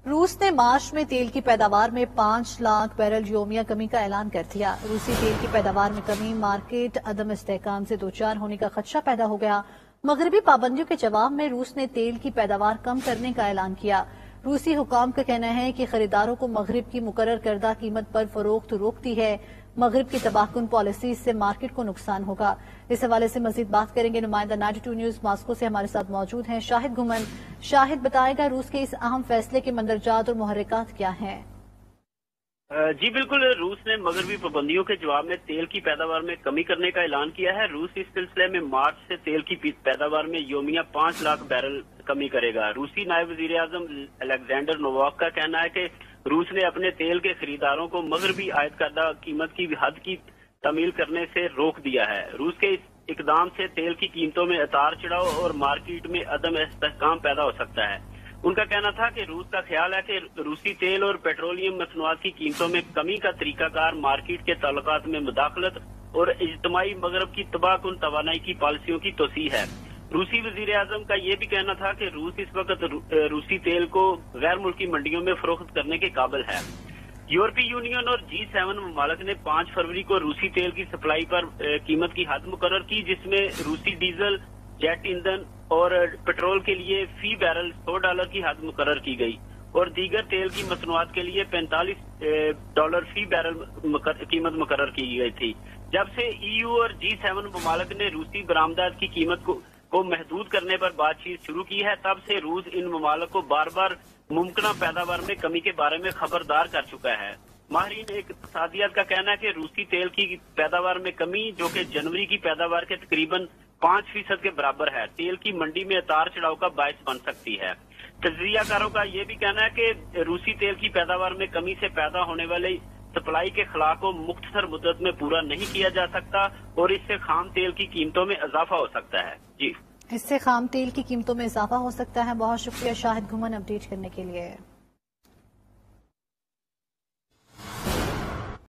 روس نے مارچ میں تیل کی پیداوار میں 5 لاکھ بیرل یومیہ کمی کا اعلان کر دیا۔ روسی تیل کی پیداوار میں کمی مارکیٹ عدم استحکام سے دوچار ہونے کا خدشہ پیدا ہو گیا۔ مغربی پابندیوں کے جواب میں روس نے تیل کی پیداوار کم کرنے کا اعلان کیا۔ روسی حکام کا کہنا ہے کہ خریداروں کو مغرب کی مقرر کردہ قیمت پر فروخت روکتی ہے۔ مغرب کی تباہ کن پالیسی سے مارکیٹ کو نقصان ہوگا۔ اس حوالے سے مزید بات کریں گے نمائندہ 92 نیوز ماسکو سے ہمارے ساتھ موجود ہیں شاہد گھمن۔ شاہد بتائے گا روس کے اس اہم فیصلے کے مندرجات اور محرکات کیا ہیں؟ جی بالکل، روس نے مغربی پابندیوں کے جواب میں تیل کی پیداوار میں کمی کرنے کا اعلان کیا ہے۔ روس اس سلسلے میں مارچ سے تیل کی پیداوار میں یومیہ 5 لاکھ بیرل کمی کرے گا۔ روسی نائب وزیر اعظم الیگزینڈر نوواک کا کہنا ہے کہ روس نے اپنے تیل کے خریداروں کو مغربی عائد کردہ قیمت کی حد کی تعمیل کرنے سے روک دیا ہے۔ روس کے اس اقدام سے تیل کی قیمتوں میں اتار چڑھاؤ اور مارکیٹ میں عدم استحکام پیدا ہو سکتا ہے۔ ان کا کہنا تھا کہ روس کا خیال ہے کہ روسی تیل اور پیٹرولیم مصنوعات کی قیمتوں میں کمی کا طریقہ کار مارکیٹ کے تعلقات میں مداخلت اور اجتماعی مغرب کی تباہ کن توانائی کی پالیسیوں کی توسیع ہے۔ روسی وزیر اعظم کا یہ بھی کہنا تھا کہ روس اس وقت روسی تیل کو غیر ملکی منڈیوں میں فروخت کرنے کے قابل ہے۔ یورپی یونین اور G7 ممالک نے 5 فروری کو روسی تیل کی سپلائی پر قیمت کی حد مقرر کی، جس میں روسی ڈیزل، جیٹ ایندھن اور پیٹرول کے لیے فی بیرل $100 کی حد مقرر کی گئی اور دیگر تیل کی مصنوعات کے لیے $45 فی بیرل قیمت مقرر کی گئی تھی۔ جب سے EU اور G7 ممالک نے روسی برآمدات کی قیمت کو محدود کرنے پر بات چیت شروع کی ہے، تب سے روس ان ممالک کو بار بار ممکنہ پیداوار میں کمی کے بارے میں خبردار کر چکا ہے۔ ماہرین اقتصادیات کا کہنا ہے کہ روسی تیل کی پیداوار میں کمی، جو کہ جنوری کی پیداوار کے تقریباً 5% کے برابر ہے، تیل کی منڈی میں اتار چڑھاؤ کا باعث بن سکتی ہے۔ تجزیہ کاروں کا یہ بھی کہنا ہے کہ روسی تیل کی پیداوار میں کمی سے پیدا ہونے والے سپلائی کے خلا کو مختصر مدت میں پورا نہیں کیا جا سکتا اور اس سے خام تیل کی قیمتوں میں اضافہ ہو سکتا ہے۔ جی، اس سے خام تیل کی قیمتوں میں اضافہ ہو سکتا ہے۔ بہت شکریہ شاہد گھمن اپڈیٹ کرنے کے لیے۔